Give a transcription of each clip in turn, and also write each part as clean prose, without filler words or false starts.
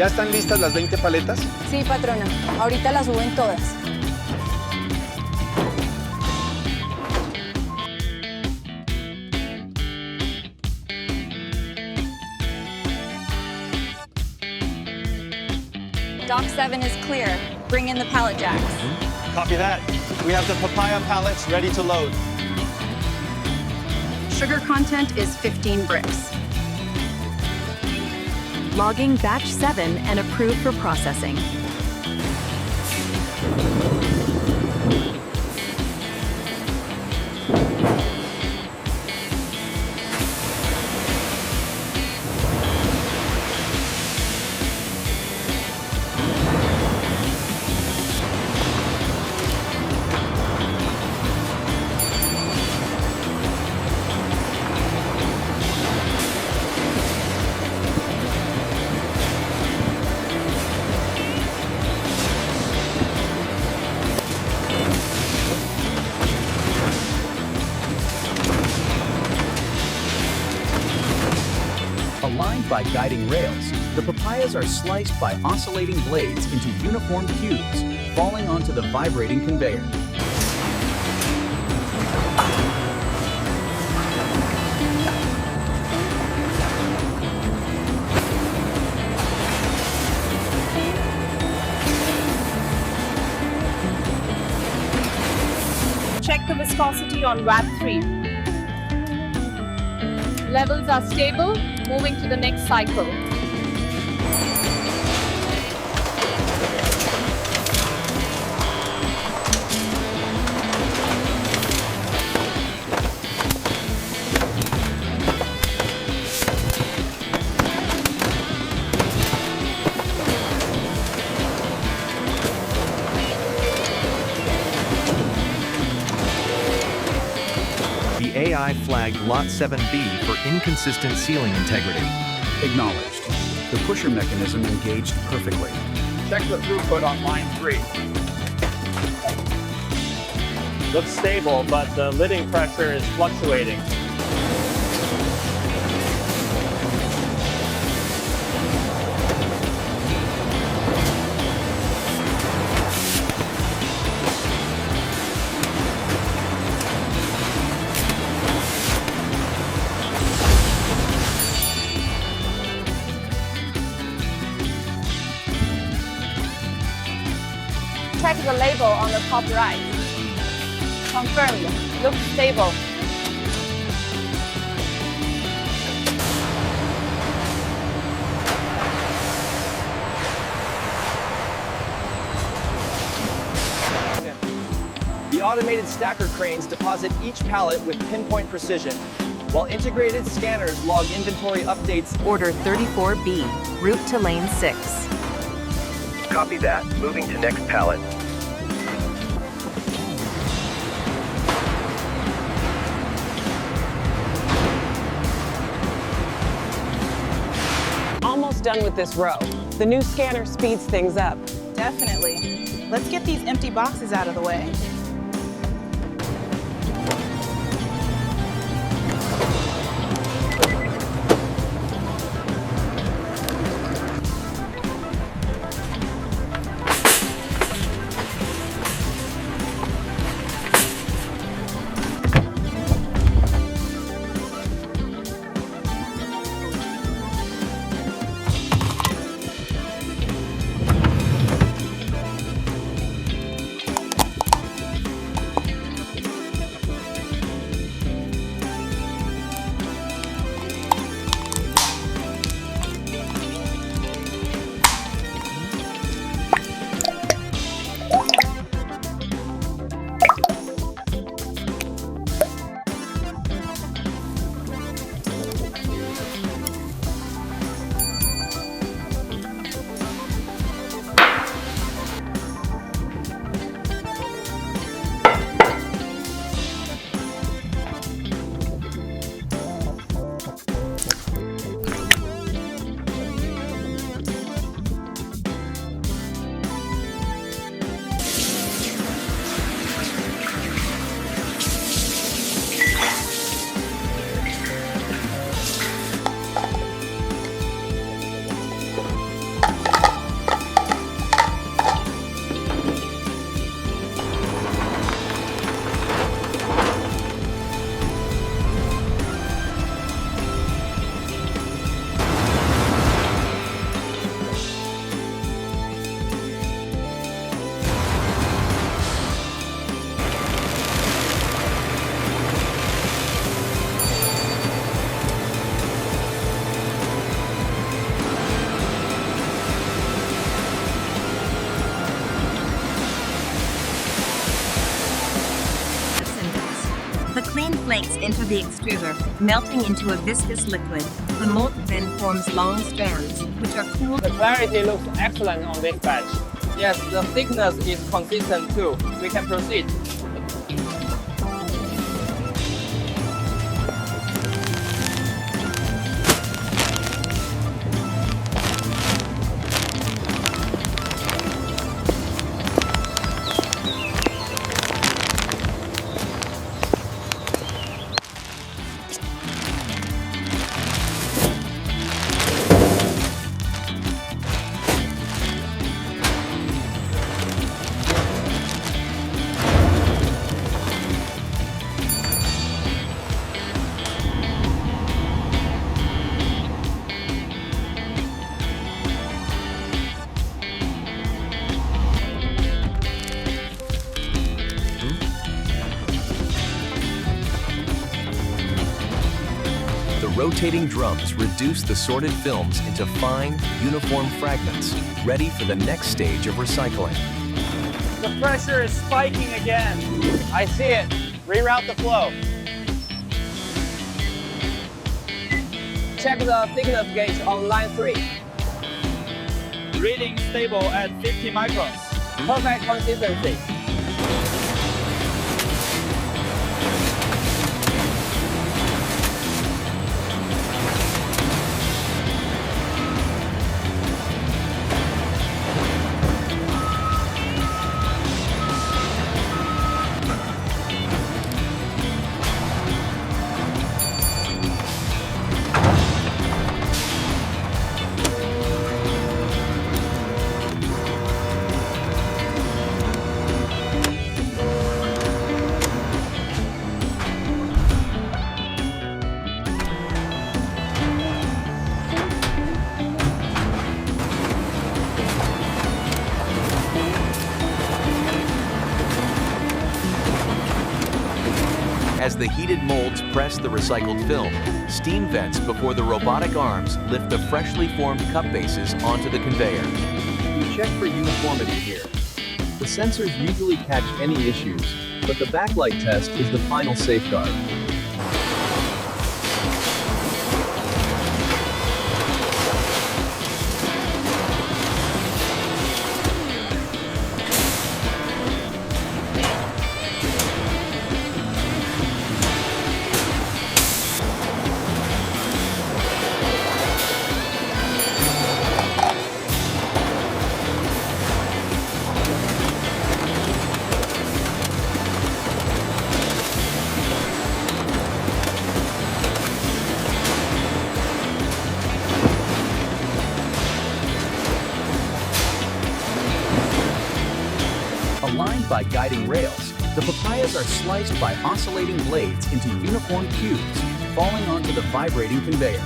¿Ya están listas las 20 paletas? Sí, patrona. Ahorita las suben todas. Dock 7 is clear. Bring in the pallet jacks. Copy that. We have the papaya pallets ready to load. Sugar content is 15 bricks. Logging batch 7 and approved for processing. Aligned by guiding rails, the papayas are sliced by oscillating blades into uniform cubes, falling onto the vibrating conveyor. Check the viscosity on VAT 3. Levels are stable, moving to the next cycle. The AI flagged Lot 7B for inconsistent sealing integrity. Acknowledged. The pusher mechanism engaged perfectly. Check the throughput on line 3. Looks stable, but the lidding pressure is fluctuating. Check the label on the top right. Confirmed. Looks stable. The automated stacker cranes deposit each pallet with pinpoint precision, while integrated scanners log inventory updates. Order 34B, route to lane 6. Copy that. Moving to next pallet. Almost done with this row. The new scanner speeds things up. Definitely. Let's get these empty boxes out of the way. The clean flakes enter the extruder, melting into a viscous liquid. The mold then forms long strands, which are cooled. The clarity looks excellent on this batch. Yes, the thickness is consistent too. We can proceed. Rotating drums reduce the sorted films into fine, uniform fragments, ready for the next stage of recycling. The pressure is spiking again. I see it. Reroute the flow. Check the thickness gauge on line 3. Reading stable at 50 microns. Perfect consistency. As the heated molds press the recycled film, steam vents before the robotic arms lift the freshly formed cup bases onto the conveyor. We check for uniformity here. The sensors usually catch any issues, but the backlight test is the final safeguard. Aligned by guiding rails, the papayas are sliced by oscillating blades into uniform cubes, falling onto the vibrating conveyor.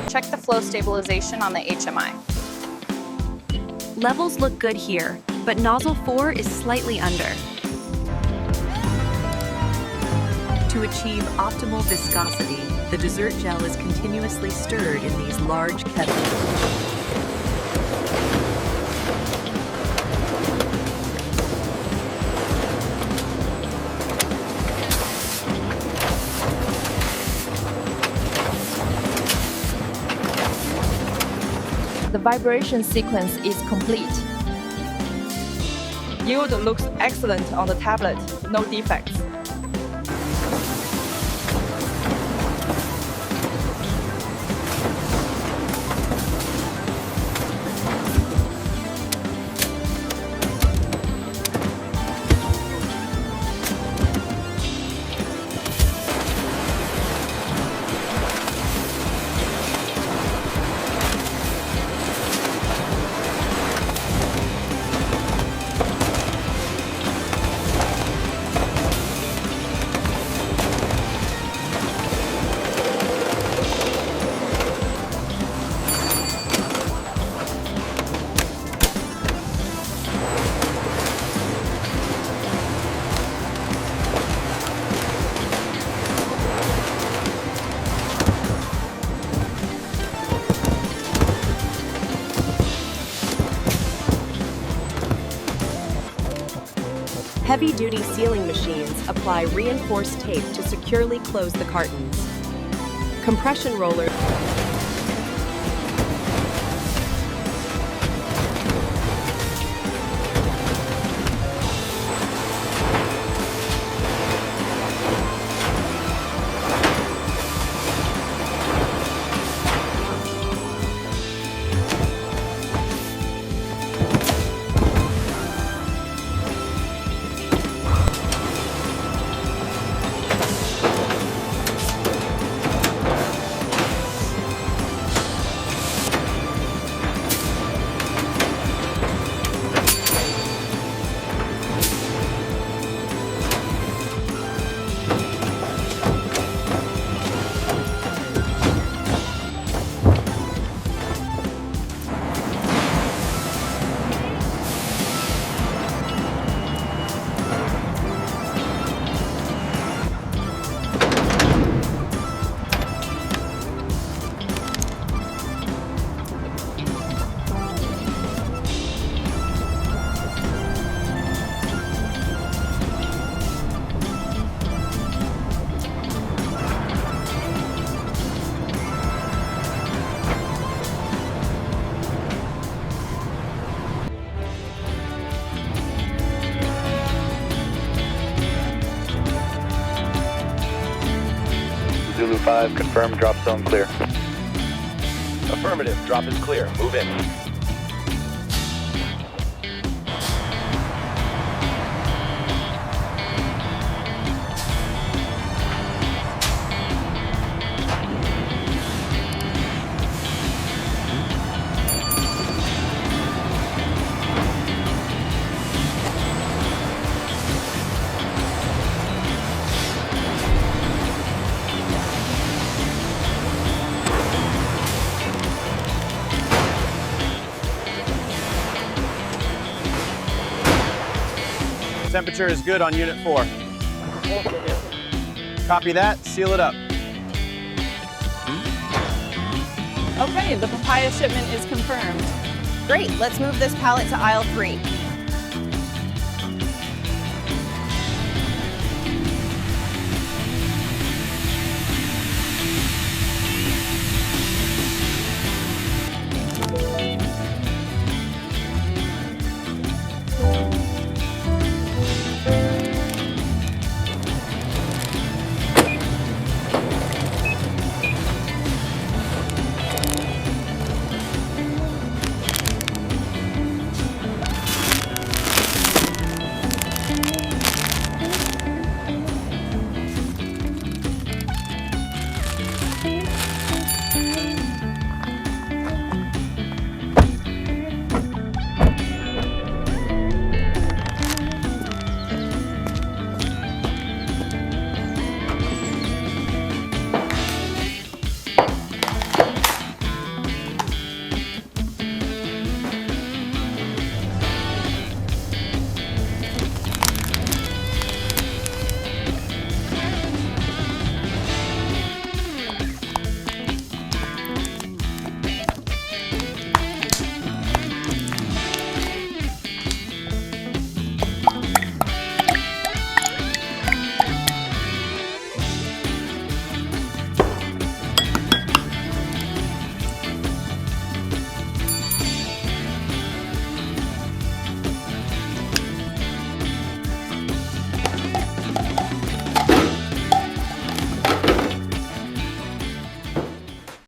Check the flow stabilization on the HMI. Levels look good here, but nozzle 4 is slightly under. To achieve optimal viscosity, the dessert gel is continuously stirred in these large kettles. The vibration sequence is complete. Yield looks excellent on the tablet, no defects. Heavy-duty sealing machines apply reinforced tape to securely close the cartons. Compression rollers Zulu 5, confirm drop zone clear. Affirmative, drop is clear. Move in. Temperature is good on Unit 4. Copy that, seal it up. Okay, the papaya shipment is confirmed. Great, let's move this pallet to aisle 3.